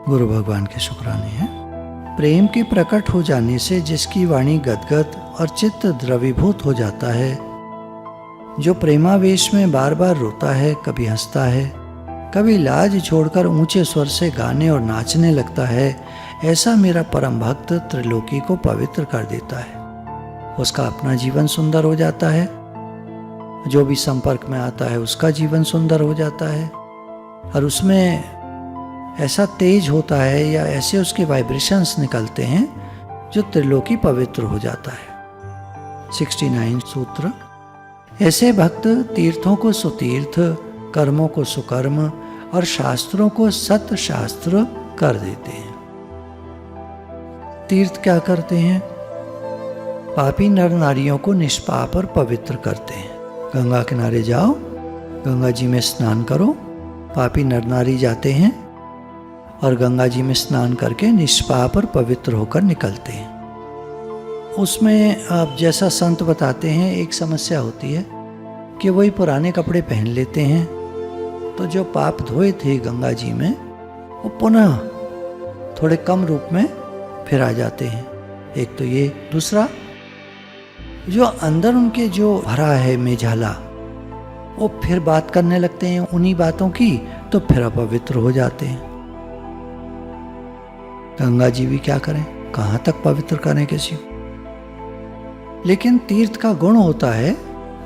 गुरु भगवान के शुक्राने हैं। प्रेम के प्रकट हो जाने से जिसकी वाणी गदगद और चित्त द्रवीभूत हो जाता है, जो प्रेमावेश में बार बार रोता है, कभी हंसता है, कभी लाज छोड़कर ऊंचे स्वर से गाने और नाचने लगता है, ऐसा मेरा परम भक्त त्रिलोकी को पवित्र कर देता है। उसका अपना जीवन सुंदर हो जाता है, जो भी संपर्क में आता है उसका जीवन सुंदर हो जाता है, और उसमें ऐसा तेज होता है या ऐसे उसके वाइब्रेशंस निकलते हैं जो त्रिलोकी पवित्र हो जाता है। 69 सूत्र। ऐसे भक्त तीर्थों को सुतीर्थ, कर्मों को सुकर्म और शास्त्रों को सत शास्त्र कर देते हैं। तीर्थ क्या करते हैं? पापी नर नारियों को निष्पाप और पवित्र करते हैं। गंगा किनारे जाओ, गंगा जी में स्नान करो। पापी नर नारी जाते हैं और गंगा जी में स्नान करके निष्पाप और पवित्र होकर निकलते हैं। उसमें आप जैसा संत बताते हैं, एक समस्या होती है कि वही पुराने कपड़े पहन लेते हैं, तो जो पाप धोए थे गंगा जी में वो पुनः थोड़े कम रूप में फिर आ जाते हैं। एक तो ये, दूसरा जो अंदर उनके जो भरा है मेझाला, वो फिर बात करने लगते हैं उन्हीं बातों की, तो फिर अपवित्र हो जाते हैं। गंगा जी भी क्या करें, कहाँ तक पवित्र करें किसी को। लेकिन तीर्थ का गुण होता है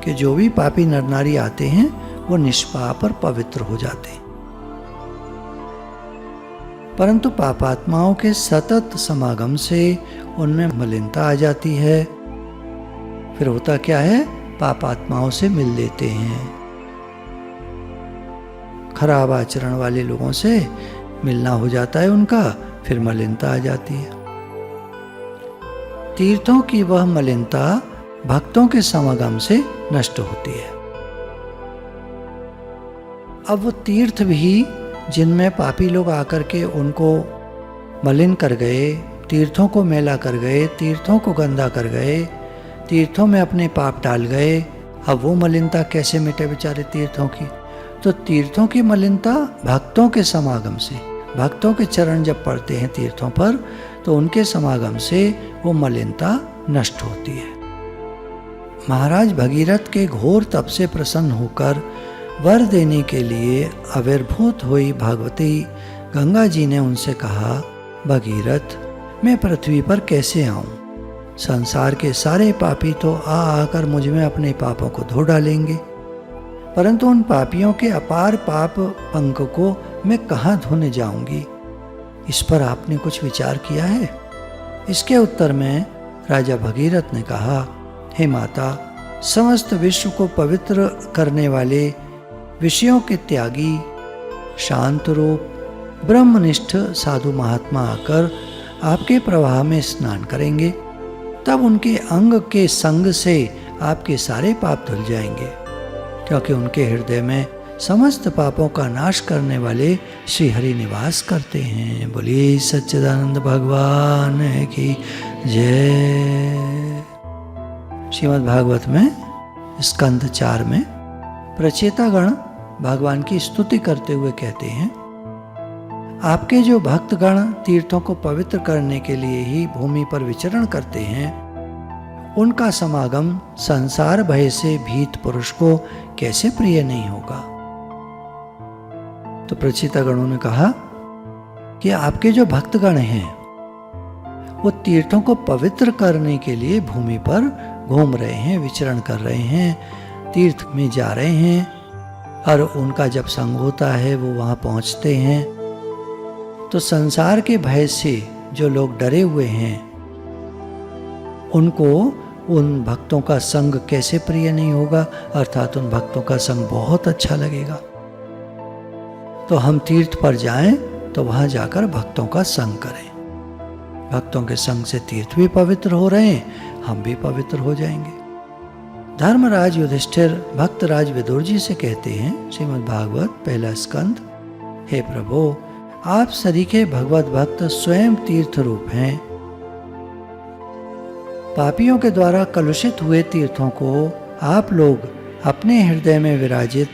कि जो भी पापी नर नारी आते हैं वो निष्पाप और पवित्र हो जाते हैं। परंतु पापात्माओं के सतत समागम से उनमें मलिनता आ जाती है। फिर होता क्या है, पापात्माओं से मिल लेते हैं। खराब आचरण वाले लोगों से मिलना हो जाता है उनका, फिर मलिनता आ जाती है। तीर्थों की वह मलिनता भक्तों के समागम से नष्ट होती है। अब वो तीर्थ भी जिनमें पापी लोग आकर के उनको मलिन कर गए, तीर्थों को मैला कर गए, तीर्थों को गंदा कर गए, तीर्थों में अपने पाप डाल गए, अब वो मलिनता कैसे मिटे बेचारे तीर्थों की? तो तीर्थों की मलिनता भक्तों के समागम से, भक्तों के चरण जब पड़ते हैं तीर्थों पर, तो उनके समागम से वो मलिनता नष्ट होती है। महाराज भगीरथ के घोर तप से प्रसन्न होकर वर देने के लिए आविर्भूत हुई भागवती गंगा जी ने उनसे कहा, भगीरथ, मैं पृथ्वी पर कैसे आऊं? संसार के सारे पापी तो आकर मुझ में अपने पापों को धो डालेंगे, परंतु उन पापियों के अपार पाप पंख को मैं कहाँ धोने जाऊंगी? इस पर आपने कुछ विचार किया है? इसके उत्तर में राजा भगीरथ ने कहा, हे माता, समस्त विश्व को पवित्र करने वाले, विषयों के त्यागी, शांत रूप, ब्रह्मनिष्ठ साधु महात्मा आकर आपके प्रवाह में स्नान करेंगे, तब उनके अंग के संग से आपके सारे पाप धुल जाएंगे, क्योंकि उनके हृदय में समस्त पापों का नाश करने वाले श्री हरि निवास करते हैं। बोलिए सच्चिदानंद भगवान की जय। श्रीमद् भागवत में स्कंद 4 में प्रचेतागण भगवान की स्तुति करते हुए कहते हैं, आपके जो भक्तगण तीर्थों को पवित्र करने के लिए ही भूमि पर विचरण करते हैं, उनका समागम संसार भय से भीत पुरुष को कैसे प्रिय नहीं होगा? तो प्रचेतागणों ने कहा कि आपके जो भक्तगण हैं वो तीर्थों को पवित्र करने के लिए भूमि पर घूम रहे हैं, विचरण कर रहे हैं, तीर्थ में जा रहे हैं, और उनका जब संग होता है वो वहाँ पहुँचते हैं। तो संसार के भय से जो लोग डरे हुए हैं, उनको उन भक्तों का संग कैसे प्रिय नहीं होगा, अर्थात उन भक्तों का संग बहुत अच्छा लगेगा। तो हम तीर्थ पर जाएं तो वहाँ जाकर भक्तों का संग करें। भक्तों के संग से तीर्थ भी पवित्र हो रहे हैं, हम भी पवित्र हो जाएंगे। धर्मराज युधिष्ठिर भक्तराज विदुर जी से कहते हैं, श्रीमद् भागवत पहला स्कंद, हे प्रभु, आप सरीखे भगवत भक्त स्वयं तीर्थ रूप हैं। पापियों के द्वारा कलुषित हुए तीर्थों को आप लोग अपने हृदय में विराजित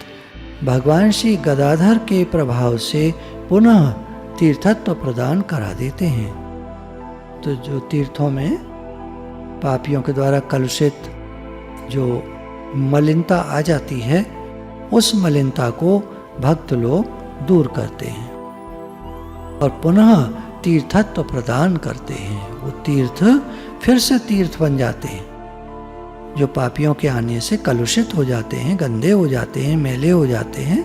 भगवान श्री गदाधर के प्रभाव से पुनः तीर्थत्व प्रदान करा देते हैं। तो जो तीर्थों में पापियों के द्वारा कलुषित जो मलिनता आ जाती है, उस मलिनता को भक्त लोग दूर करते हैं और पुनः तीर्थत्व प्रदान करते हैं। वो तीर्थ फिर से तीर्थ बन जाते हैं। जो पापियों के आने से कलुषित हो जाते हैं, गंदे हो जाते हैं, मैले हो जाते हैं,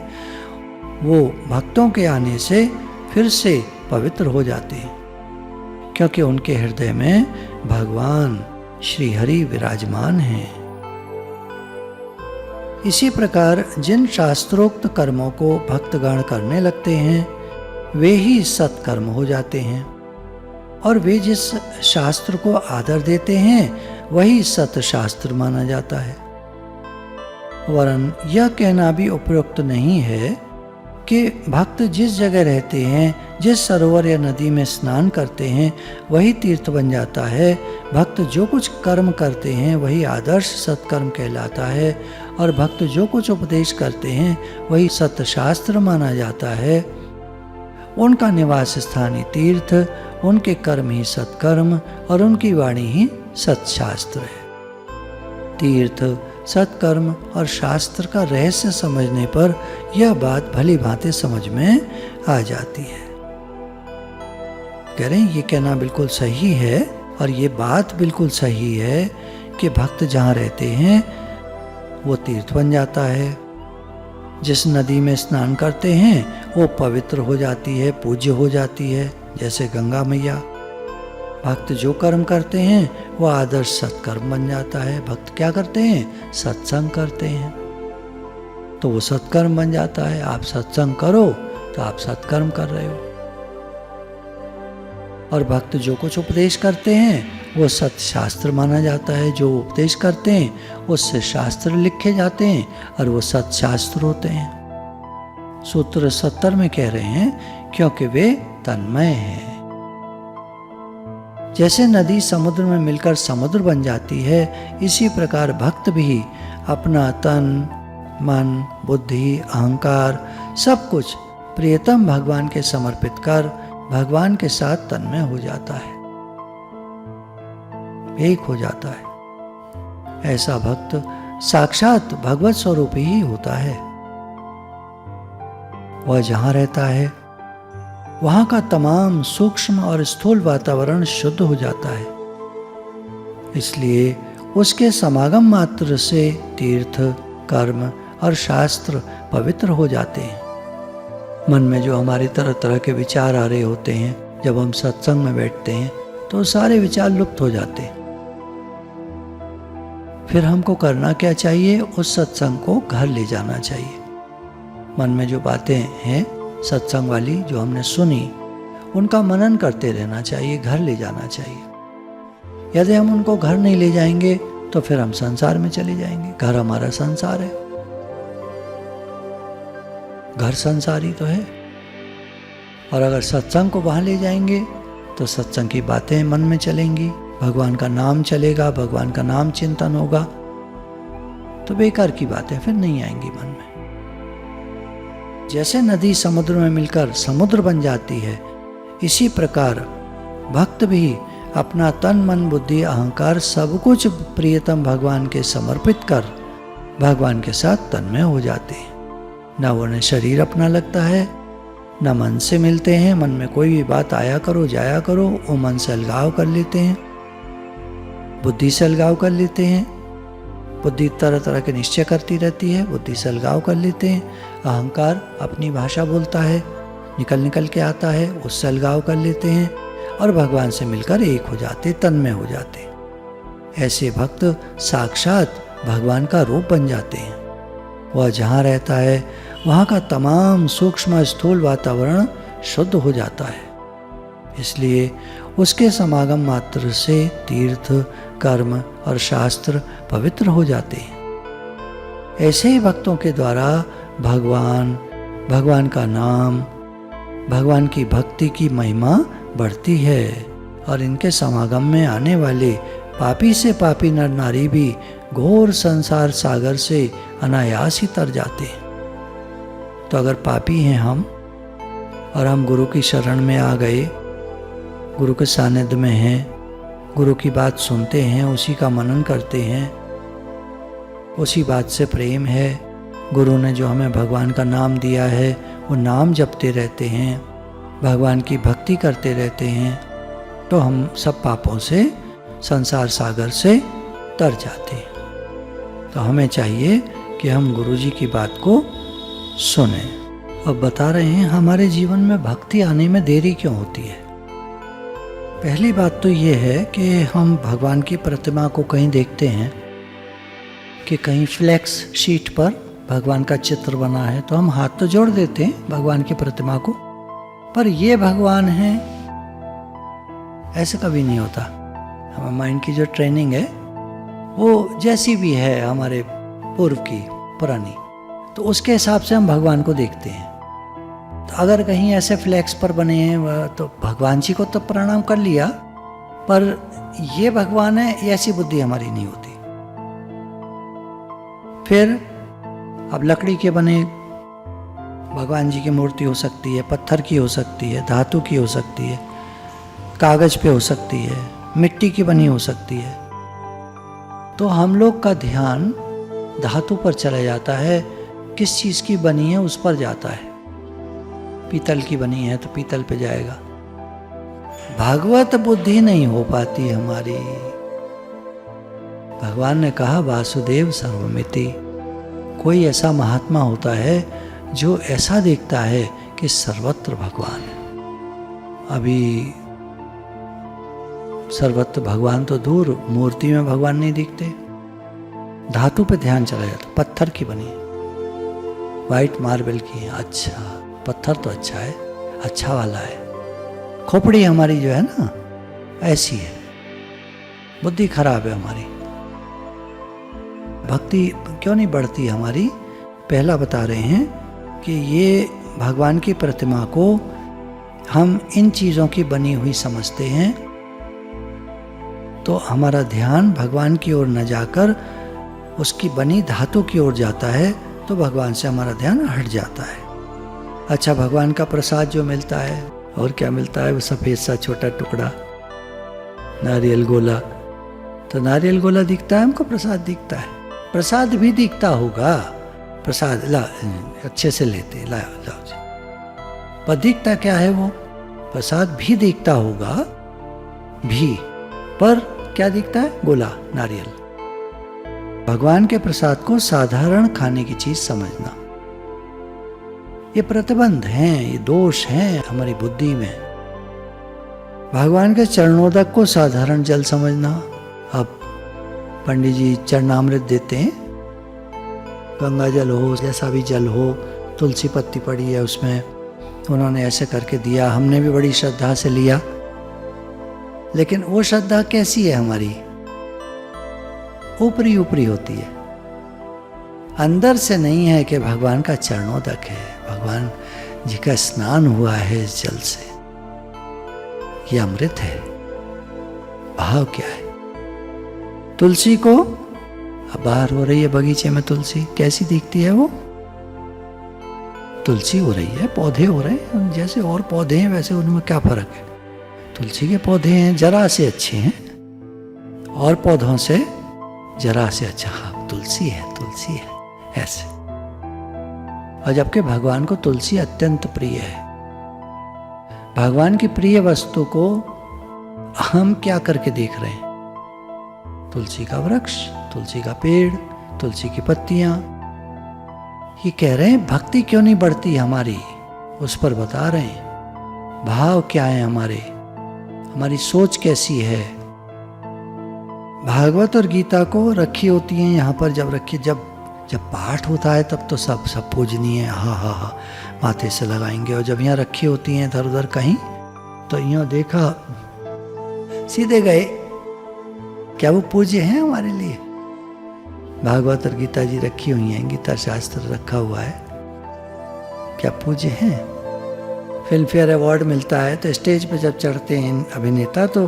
वो भक्तों के आने से फिर से पवित्र हो जाते हैं, क्योंकि उनके हृदय में भगवान श्री हरि विराजमान हैं। इसी प्रकार जिन शास्त्रोक्त कर्मों को भक्तगण करने लगते हैं, वे ही सत्कर्म हो जाते हैं, और वे जिस शास्त्र को आदर देते हैं वही सतशास्त्र माना जाता है। वरन यह कहना भी उपयुक्त नहीं है कि भक्त जिस जगह रहते हैं, जिस सरोवर या नदी में स्नान करते हैं, वही तीर्थ बन जाता है। भक्त जो कुछ कर्म करते हैं वही आदर्श सत्कर्म कहलाता है, और भक्त जो कुछ उपदेश करते हैं वही सतशास्त्र माना जाता है। उनका निवास स्थान ही तीर्थ, उनके कर्म ही सत्कर्म, और उनकी वाणी ही सत्शास्त्र है। तीर्थ, सत्कर्म और शास्त्र का रहस्य समझने पर यह बात भली भांति समझ में आ जाती है। कह रहे हैं ये कहना बिल्कुल सही है, और ये बात बिल्कुल सही है कि भक्त जहाँ रहते हैं वो तीर्थ बन जाता है। जिस नदी में स्नान करते हैं वो पवित्र हो जाती है, पूज्य हो जाती है, जैसे गंगा मैया। भक्त जो कर्म करते हैं वो आदर्श सत्कर्म बन जाता है। भक्त क्या करते हैं? सत्संग करते हैं, तो वो सत्कर्म बन जाता है। आप सत्संग करो तो आप सत्कर्म कर रहे हो। और भक्त जो कुछ उपदेश करते हैं वो सत्शास्त्र माना जाता है। जो उपदेश करते हैं उससे शास्त्र लिखे जाते हैं और वो सत्शास्त्र होते हैं। सूत्र 70 में कह रहे हैं क्योंकि वे तन्मय हैं। जैसे नदी समुद्र में मिलकर समुद्र बन जाती है, इसी प्रकार भक्त भी अपना तन, मन, बुद्धि, अहंकार सब कुछ प्रियतम भगवान के समर्पित कर भगवान के साथ तन्मय हो जाता है, एक हो जाता है। ऐसा भक्त साक्षात भगवत स्वरूप ही होता है। वह जहां रहता है वहां का तमाम सूक्ष्म और स्थूल वातावरण शुद्ध हो जाता है। इसलिए उसके समागम मात्र से तीर्थ, कर्म और शास्त्र पवित्र हो जाते हैं। मन में जो हमारे तरह तरह के विचार आ रहे होते हैं, जब हम सत्संग में बैठते हैं तो सारे विचार लुप्त हो जाते हैं। फिर हमको करना क्या चाहिए? उस सत्संग को घर ले जाना चाहिए। मन में जो बातें हैं सत्संग वाली जो हमने सुनी, उनका मनन करते रहना चाहिए, घर ले जाना चाहिए। यदि हम उनको घर नहीं ले जाएंगे तो फिर हम संसार में चले जाएंगे। घर हमारा संसार है, घर संसार ही तो है। और अगर सत्संग को वहां ले जाएंगे तो सत्संग की बातें मन में चलेंगी, भगवान का नाम चलेगा, भगवान का नाम चिंतन होगा, तो बेकार की बातें फिर नहीं आएंगी मन में। जैसे नदी समुद्र में मिलकर समुद्र बन जाती है, इसी प्रकार भक्त भी अपना तन, मन, बुद्धि, अहंकार सब कुछ प्रियतम भगवान के समर्पित कर भगवान के साथ तन्मय हो जाते हैं। न उन्हें शरीर अपना लगता है, न मन से मिलते हैं। मन में कोई भी बात आया करो जाया करो, वो मन से अलगाव कर लेते हैं, बुद्धि से अलगाव कर लेते हैं। बुद्धि तरह तरह के निश्चय करती रहती है, बुद्धि से अलगाव कर लेते हैं। अहंकार अपनी भाषा बोलता है, निकल निकल के आता है, उससे अलगाव कर लेते हैं और भगवान से मिलकर एक हो जाते, तन्मय हो जाते। ऐसे भक्त साक्षात भगवान का रूप बन जाते हैं। वह जहाँ रहता है वहाँ का तमाम सूक्ष्म स्थूल वातावरण शुद्ध हो जाता है। इसलिए उसके समागम मात्र से तीर्थ, कर्म और शास्त्र पवित्र हो जाते हैं। ऐसे ही भक्तों के द्वारा भगवान, भगवान का नाम, भगवान की भक्ति की महिमा बढ़ती है और इनके समागम में आने वाले पापी से पापी नर नारी भी घोर संसार सागर से अनायास ही तर जाते हैं। तो अगर पापी हैं हम और हम गुरु की शरण में आ गए, गुरु के सानिध्य में हैं, गुरु की बात सुनते हैं, उसी का मनन करते हैं, उसी बात से प्रेम है, गुरु ने जो हमें भगवान का नाम दिया है वो नाम जपते रहते हैं, भगवान की भक्ति करते रहते हैं, तो हम सब पापों से, संसार सागर से तर जाते हैं। तो हमें चाहिए कि हम गुरु जी की बात को सुने। अब बता रहे हैं हमारे जीवन में भक्ति आने में देरी क्यों होती है। पहली बात तो ये है कि हम भगवान की प्रतिमा को कहीं देखते हैं कि कहीं फ्लैक्स शीट पर भगवान का चित्र बना है, तो हम हाथ तो जोड़ देते हैं भगवान की प्रतिमा को, पर ये भगवान है ऐसे कभी नहीं होता। हमारे माइंड की जो ट्रेनिंग है वो जैसी भी है हमारे पूर्व की पुरानी, तो उसके हिसाब से हम भगवान को देखते हैं। तो अगर कहीं ऐसे फ्लैक्स पर बने हैं तो भगवान जी को तो प्रणाम कर लिया, पर ये भगवान है ऐसी बुद्धि हमारी नहीं होती। फिर अब लकड़ी के बने भगवान जी की मूर्ति हो सकती है, पत्थर की हो सकती है, धातु की हो सकती है, कागज पे हो सकती है, मिट्टी की बनी हो सकती है। तो हम लोग का ध्यान धातु पर चला जाता है, किस चीज़ की बनी है उस पर जाता है। पीतल की बनी है तो पीतल पे जाएगा। भागवत बुद्धि नहीं हो पाती हमारी। भगवान ने कहा वासुदेव सर्वमिति। कोई ऐसा महात्मा होता है जो ऐसा देखता है कि सर्वत्र भगवान है। अभी सर्वत्र भगवान तो दूर, मूर्ति में भगवान नहीं दिखते, धातु पे ध्यान चला जाता। पत्थर की बनी है, वाइट मार्बल की है, अच्छा पत्थर तो अच्छा है, अच्छा वाला है। खोपड़ी हमारी जो है ना ऐसी है, बुद्धि खराब है हमारी। भक्ति क्यों नहीं बढ़ती हमारी? पहला बता रहे हैं कि ये भगवान की प्रतिमा को हम इन चीज़ों की बनी हुई समझते हैं, तो हमारा ध्यान भगवान की ओर न जाकर उसकी बनी धातु की ओर जाता है, तो भगवान से हमारा ध्यान हट जाता है। अच्छा, भगवान का प्रसाद जो मिलता है, और क्या मिलता है? वो सफ़ेद सा छोटा टुकड़ा नारियल गोला। तो नारियल गोला दिखता है हमको, प्रसाद दिखता है। प्रसाद भी दिखता होगा, प्रसाद ला अच्छे से लेते लाओ जी, पर दिखता क्या है? वो प्रसाद भी दिखता होगा भी, पर क्या दिखता है? गोला, नारियल। भगवान के प्रसाद को साधारण खाने की चीज समझना, ये प्रतिबंध हैं, ये दोष हैं हमारी बुद्धि में। भगवान के चरणोदक को साधारण जल समझना। अब पंडित जी चरणामृत देते हैं, गंगा जल हो, जैसा भी जल हो, तुलसी पत्ती पड़ी है उसमें, उन्होंने ऐसे करके दिया, हमने भी बड़ी श्रद्धा से लिया। लेकिन वो श्रद्धा कैसी है हमारी? ऊपरी ऊपरी होती है, अंदर से नहीं है कि भगवान का चरणोदक है, भगवान जी का स्नान हुआ है इस जल से, ये अमृत है। भाव क्या है? तुलसी को, अब बाहर हो रही है बगीचे में तुलसी, कैसी दिखती है वो? तुलसी हो रही है, पौधे हो रहे हैं, जैसे और पौधे हैं वैसे उनमें क्या फर्क है? तुलसी के पौधे हैं, जरा से अच्छे हैं, और पौधों से जरा से अच्छा, हाँ तुलसी है, तुलसी है, ऐसे। और जबकि भगवान को तुलसी अत्यंत प्रिय है। भगवान की प्रिय वस्तु को हम क्या करके देख रहे हैं? तुलसी का वृक्ष, तुलसी का पेड़, तुलसी की पत्तियां। ये कह रहे हैं भक्ति क्यों नहीं बढ़ती हमारी, उस पर बता रहे हैं। भाव क्या है हमारे, हमारी सोच कैसी है? भागवत और गीता को रखी होती हैं यहाँ पर, जब रखी, जब पाठ होता है तब तो सब पूजनीय है, हा हा हा माथे से लगाएंगे। और जब यहाँ रखी होती हैं इधर उधर कहीं, तो यहाँ देखा सीधे गए, क्या वो पूज्य हैं हमारे लिए? भागवत और गीता जी रखी हुई हैं, गीता शास्त्र रखा हुआ है, क्या पूज्य हैं? फिल्म फेयर अवार्ड मिलता है तो स्टेज पे जब चढ़ते हैं अभिनेता, तो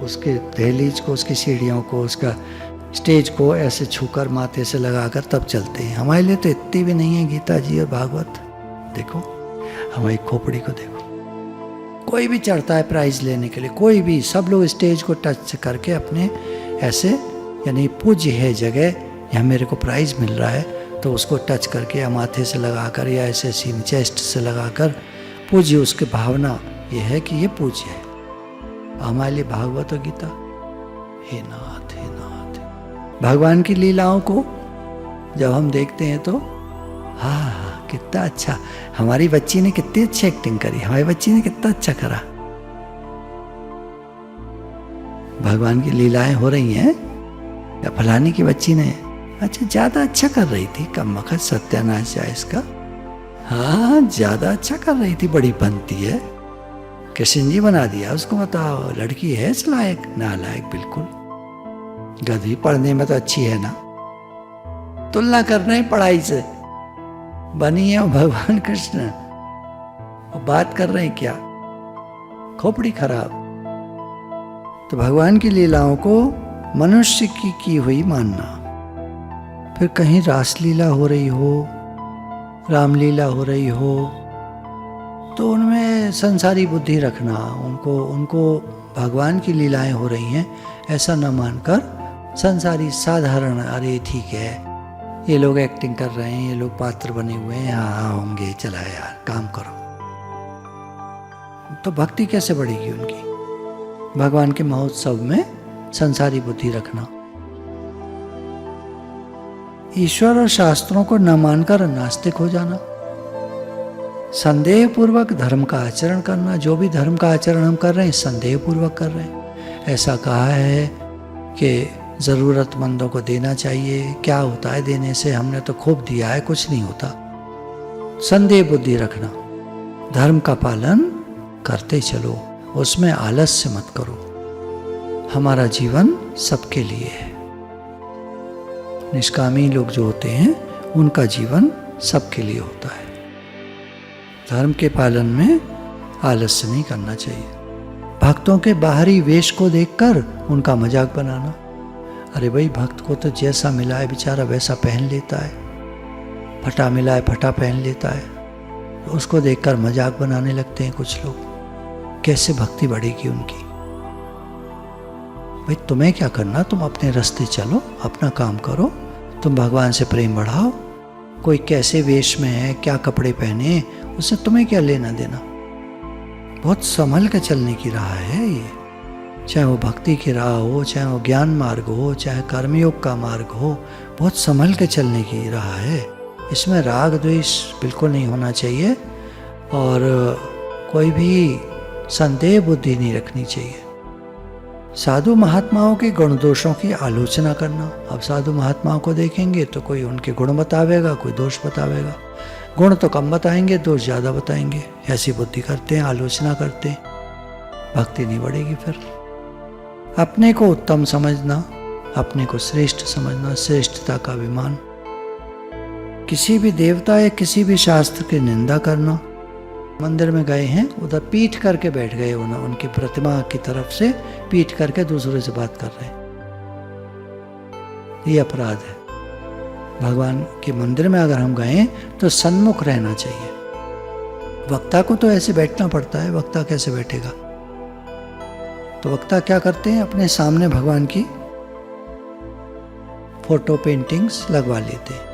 उसके दहलीज को, उसकी सीढ़ियों को, उसका स्टेज को ऐसे छूकर माथे से लगाकर तब चलते हैं। हमारे लिए तो इतनी भी नहीं है गीता जी और भागवत। देखो, हमारी खोपड़ी को देखो। कोई भी चढ़ता है प्राइज लेने के लिए, कोई भी, सब लोग स्टेज को टच करके अपने ऐसे, यानी पूज्य है जगह, यहाँ मेरे को प्राइज मिल रहा है तो उसको टच करके या माथे से लगाकर या ऐसे सीन चेस्ट से लगाकर पूज्य, उसकी भावना ये है कि ये पूज्य है। हमारे लिए भागवत गीता, हे नाथ हे नाथ। भगवान की लीलाओं को जब हम देखते हैं तो हाँ कितना अच्छा, हमारी बच्ची ने कितनी अच्छी एक्टिंग करी, हमारी बच्ची ने कितना अच्छा करा। भगवान की लीलाएं हो रही हैं, या फलानी की बच्ची ने अच्छा ज्यादा अच्छा कर रही थी, कम वक्त सत्यानाश जाए इसका, हाँ ज्यादा अच्छा कर रही थी, बड़ी बनती है, कृष्ण जी बना दिया उसको, बताओ लड़की है इस लायक, नालायक बिल्कुल, गधी, पढ़ने में तो अच्छी है ना, तुलना कर रहे हैं पढ़ाई से, बनी है भगवान कृष्ण, वो बात कर रहे हैं क्या, खोपड़ी खराब। तो भगवान की लीलाओं को मनुष्य की हुई मानना, फिर कहीं रासलीला हो रही हो, रामलीला हो रही हो, तो उनमें संसारी बुद्धि रखना, उनको भगवान की लीलाएं हो रही हैं ऐसा न मानकर संसारी साधारण, अरे ठीक है ये लोग एक्टिंग कर रहे हैं, ये लोग पात्र बने हुए हैं, हाँ होंगे, चला यार काम करो, तो भक्ति कैसे बढ़ेगी उनकी। भगवान के महोत्सव में संसारी बुद्धि रखना, ईश्वर और शास्त्रों को न मानकर नास्तिक हो जाना, संदेह पूर्वक धर्म का आचरण करना, जो भी धर्म का आचरण हम कर रहे हैं संदेह पूर्वक कर रहे हैं। ऐसा कहा है कि ज़रूरतमंदों को देना चाहिए, क्या होता है देने से, हमने तो खूब दिया है, कुछ नहीं होता। संदेह बुद्धि रखना, धर्म का पालन करते चलो, उसमें आलस्य मत करो, हमारा जीवन सबके लिए है। निष्कामी लोग जो होते हैं उनका जीवन सबके लिए होता है। धर्म के पालन में आलस्य नहीं करना चाहिए। भक्तों के बाहरी वेश को देखकर उनका मजाक बनाना, अरे भाई भक्त को तो जैसा मिला है बेचारा वैसा पहन लेता है, फटा मिला है फटा पहन लेता है, उसको देखकर मजाक बनाने लगते हैं कुछ लोग। कैसे भक्ति बढ़ेगी उनकी? भाई तुम्हें क्या करना, तुम अपने रास्ते चलो, अपना काम करो, तुम भगवान से प्रेम बढ़ाओ। कोई कैसे वेश में है, क्या कपड़े पहने, उससे तुम्हें क्या लेना देना। बहुत संभल के चलने की राह है ये, चाहे वो भक्ति की राह हो, चाहे वो ज्ञान मार्ग हो, चाहे कर्मयोग का मार्ग हो, बहुत संभल के चलने की राह है। इसमें राग द्वेष बिल्कुल नहीं होना चाहिए और कोई भी संदेह बुद्धि नहीं रखनी चाहिए। साधु महात्माओं के गुण दोषों की आलोचना करना। अब साधु महात्माओं को देखेंगे तो कोई उनके गुण बतावेगा, कोई दोष बतावेगा। गुण तो कम बताएंगे, दोष ज़्यादा बताएंगे। ऐसी बुद्धि करते हैं, आलोचना करते हैं, भक्ति नहीं बढ़ेगी। फिर अपने को उत्तम समझना, अपने को श्रेष्ठ समझना, श्रेष्ठता का अभिमान। किसी भी देवता या किसी भी शास्त्र की निंदा करना। मंदिर में गए हैं, उधर पीठ करके बैठ गए, उनकी प्रतिमा की तरफ से पीठ करके दूसरे से बात कर रहे हैं, ये अपराध है। भगवान के मंदिर में अगर हम गए तो सन्मुख रहना चाहिए। वक्ता को तो ऐसे बैठना पड़ता है, वक्ता कैसे बैठेगा? तो वक्ता क्या करते हैं, अपने सामने भगवान की फोटो पेंटिंग्स लगवा लेते हैं।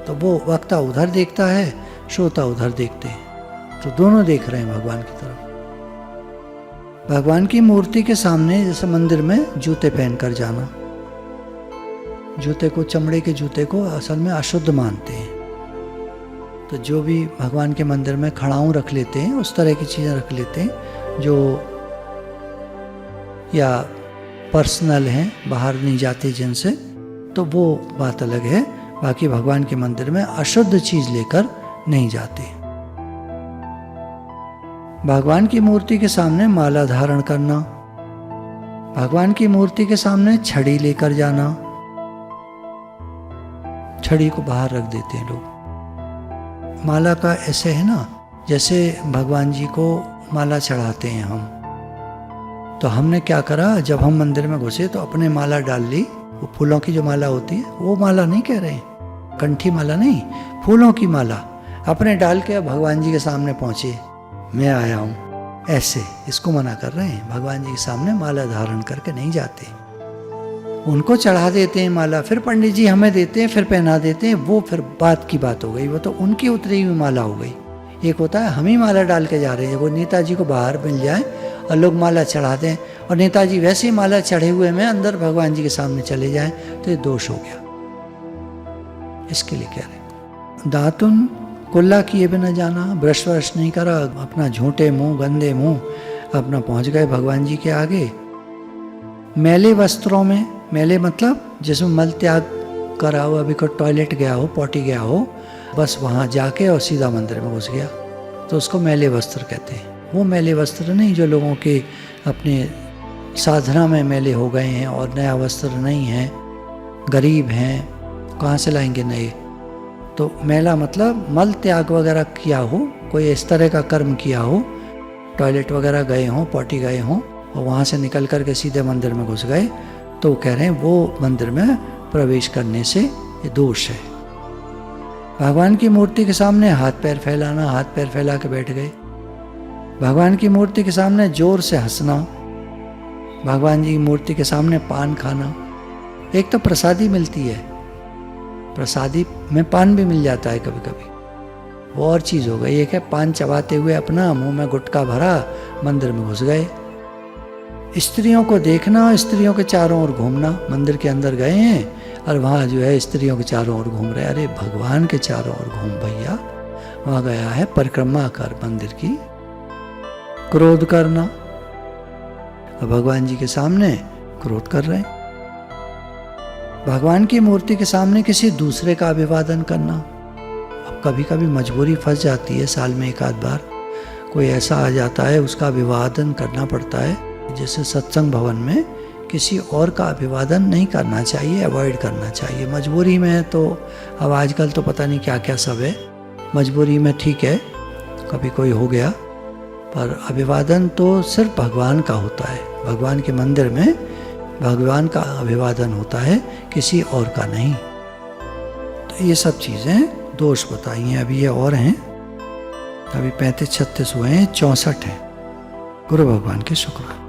तो वो वक्ता उधर देखता है, श्रोता उधर देखते हैं, तो दोनों देख रहे हैं भगवान की तरफ। भगवान की मूर्ति के सामने जैसे मंदिर में जूते पहनकर जाना, जूते को, चमड़े के जूते को असल में अशुद्ध मानते हैं। तो जो भी भगवान के मंदिर में खड़ाऊं रख लेते हैं, उस तरह की चीज़ें रख लेते हैं जो या पर्सनल हैं, बाहर नहीं जाते जिनसे, तो वो बात अलग है। बाकी भगवान के मंदिर में अशुद्ध चीज़ लेकर नहीं जाते। भगवान की मूर्ति के सामने माला धारण करना, भगवान की मूर्ति के सामने छड़ी लेकर जाना, छड़ी को बाहर रख देते हैं लोग। माला का ऐसे है ना, जैसे भगवान जी को माला चढ़ाते हैं हम, तो हमने क्या करा, जब हम मंदिर में घुसे तो अपने माला डाल ली। वो फूलों की जो माला होती है, वो माला नहीं कह रहे हैं, कंठी माला नहीं, फूलों की माला। अपने डाल के भगवान जी के सामने पहुँचे, मैं आया हूँ, ऐसे इसको मना कर रहे हैं। भगवान जी के सामने माला धारण करके नहीं जाते, उनको चढ़ा देते हैं माला, फिर पंडित जी हमें देते हैं, फिर पहना देते हैं। वो फिर बात की बात हो गई, वो तो उनकी उतरी हुई माला हो गई। एक होता है हम ही माला डाल के जा रहे हैं, वो नेताजी को बाहर मिल जाए और लोग माला चढ़ा दें और नेताजी वैसे ही माला चढ़े हुए में अंदर भगवान जी के सामने चले जाएं, तो ये दोष हो गया। इसके लिए कह रहे दातुन कुल्ला किए बिना जाना, ब्रश व्रश नहीं करा, अपना झूठे मुंह गंदे मुंह अपना पहुंच गए भगवान जी के आगे। मैले वस्त्रों में, मैले मतलब जिसमें मल त्याग करा हो, अभी कोई टॉयलेट गया हो, पॉटी गया हो, बस वहाँ जाके और सीधा मंदिर में घुस गया, तो उसको मैले वस्त्र कहते हैं। वो मैले वस्त्र नहीं जो लोगों के अपने साधना में मैले हो गए हैं और नया वस्त्र नहीं है, गरीब हैं, कहाँ से लाएंगे नए। तो मेला मतलब मल त्याग वगैरह किया हो, कोई इस तरह का कर्म किया हो, टॉयलेट वगैरह गए हों, पॉटी गए हों और वहाँ से निकल कर के सीधे मंदिर में घुस गए, तो कह रहे हैं वो मंदिर में प्रवेश करने से ये दोष है। भगवान की मूर्ति के सामने हाथ पैर फैलाना, हाथ पैर फैला के बैठ गए। भगवान की मूर्ति के सामने जोर से हंसना, भगवान जी की मूर्ति के सामने पान खाना। एक तो प्रसादी मिलती है, प्रसादी में पान भी मिल जाता है कभी कभी, वो और चीज़ हो गई। एक है पान चबाते हुए अपना मुंह में गुटखा भरा मंदिर में घुस गए। स्त्रियों को देखना, स्त्रियों के चारों ओर घूमना, मंदिर के अंदर गए हैं और वहाँ जो है स्त्रियों के चारों ओर घूम रहे। अरे भगवान के चारों ओर घूम भैया, वहाँ गया है परिक्रमा कर मंदिर की। क्रोध करना, और भगवान जी के सामने क्रोध कर रहे हैं। भगवान की मूर्ति के सामने किसी दूसरे का अभिवादन करना। अब कभी कभी मजबूरी फंस जाती है, साल में एक आध बार कोई ऐसा आ जाता है, उसका अभिवादन करना पड़ता है। जैसे सत्संग भवन में किसी और का अभिवादन नहीं करना चाहिए, अवॉइड करना चाहिए। मजबूरी में है तो अब आजकल तो पता नहीं क्या क्या सब है, मजबूरी में ठीक है, कभी कोई हो गया, पर अभिवादन तो सिर्फ भगवान का होता है। भगवान के मंदिर में भगवान का अभिवादन होता है, किसी और का नहीं। तो ये सब चीज़ें दोष बताई हैं। अभी ये और हैं, अभी 35-36 हुए हैं, 64 हैं। गुरु भगवान के शुक्र।